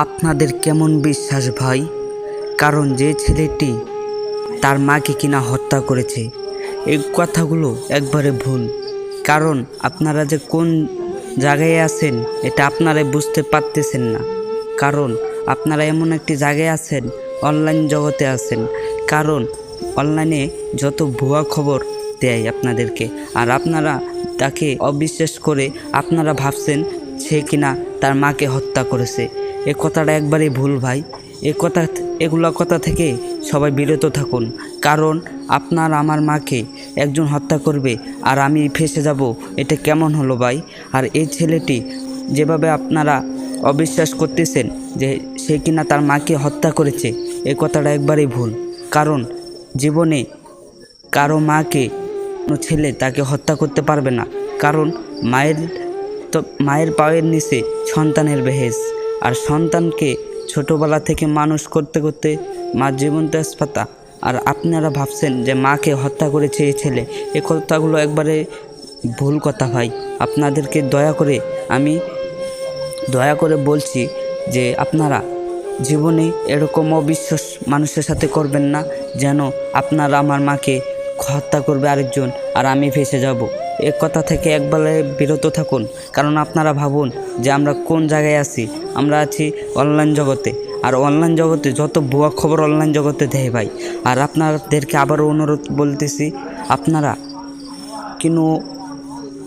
আপনাদের কেমন বিশ্বাস ভাই? কারণ যে ছেলেটি তার মাকে কিনা হত্যা করেছে, এই কথাগুলো একবারে ভুল। কারণ আপনারা যে কোন জায়গায় আছেন এটা আপনারাই বুঝতে পারতেছেন না। কারণ আপনারা এমন একটি জায়গায় আছেন, অনলাইন জগতে আছেন। কারণ অনলাইনে যত ভুয়া খবর দেয় আপনাদেরকে, আর আপনারা তাকে অবিশ্বাস করে আপনারা ভাবছেন সে কিনা তার মাকে হত্যা করেছে। এ কথাটা একবারেই ভুল ভাই। এগুলো কথা থেকে সবাই বিরত থাকুন। কারণ আপনার আমার মাকে একজন হত্যা করবে আর আমি ফেঁসে যাব, এটা কেমন হলো ভাই? আর এই ছেলেটি যেভাবে আপনারা অবিশ্বাস করতেছেন যে সে কিনা তার মাকে হত্যা করেছে, এই কথাটা একবারেই ভুল। কারণ জীবনে কারো মাকে কোনো ছেলে তাকে হত্যা করতে পারবে না। কারণ মায়ের পায়ের নিচে সন্তানের বেহেস। আর সন্তানকে ছোটোবেলা থেকে মানুষ করতে করতে মা জীবন তেজপাতা। আর আপনারা ভাবছেন যে মাকে হত্যা করেছে এই ছেলে, এই কথাগুলো একবারে ভুল কথা ভাই। আপনাদেরকে আমি দয়া করে বলছি যে আপনারা জীবনে এরকম অবিশ্বাস মানুষের সাথে করবেন না, যেন আপনারা আমার মাকে হত্যা করবে আরেকজন আর আমি ফেঁসে যাব। এ কথা থেকে একবারে বিরত থাকুন। কারণ আপনারা ভাবুন যে আমরা কোন জায়গায় আছি। আমরা আছি অনলাইন জগতে, আর অনলাইন জগতে যত ভুয়া খবর অনলাইন জগতে দেয় ভাই। আর আপনাদেরকে আবারও অনুরোধ বলতেছি, আপনারা কিন্তু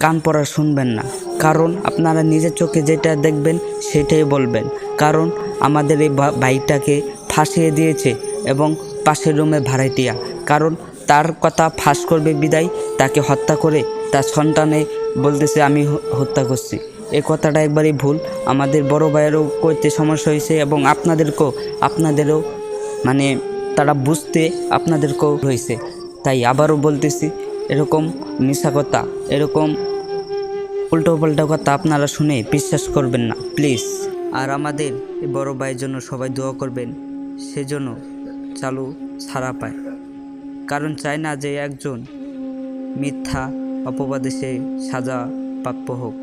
কান পড়া শুনবেন না। কারণ আপনারা নিজের চোখে যেটা দেখবেন সেটাই বলবেন। কারণ আমাদের এই ভাইটাকে ফাঁসিয়ে দিয়েছে এবং পাশের রুমে ভাড়াটিয়া। কারণ তার কথা ফাঁস করবে বিদায় তাকে হত্যা করে তার সন্তানে বলতেছে আমি হত্যা করছি। এই কথাটা একবারই ভুল। আমাদের বড় ভাইয়েরও করতে সমস্যা হয়েছে এবং আপনাদেরও মানে তারা বুঝতে আপনাদেরকেও হয়েছে। তাই আবারও বলতেছি, এরকম মিথ্যা কথা, এরকম উল্টোপাল্টা কথা আপনারা শুনে বিশ্বাস করবেন না প্লিজ। আর আমাদের এই বড় ভাইয়ের জন্য সবাই দোয়া করবেন, সেজন্য চালু ছাড়া পায়। কারণ চায় না যে একজন মিথ্যা অপবাদে সে সাজা প্রাপ্য হোক।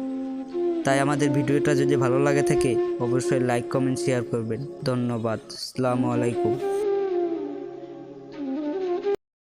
তাই আমাদের ভিডিওটা যদি ভালো লাগে থাকে অবশ্যই লাইক, কমেন্ট, শেয়ার করবেন। ধন্যবাদ। আসসালামু আলাইকুম।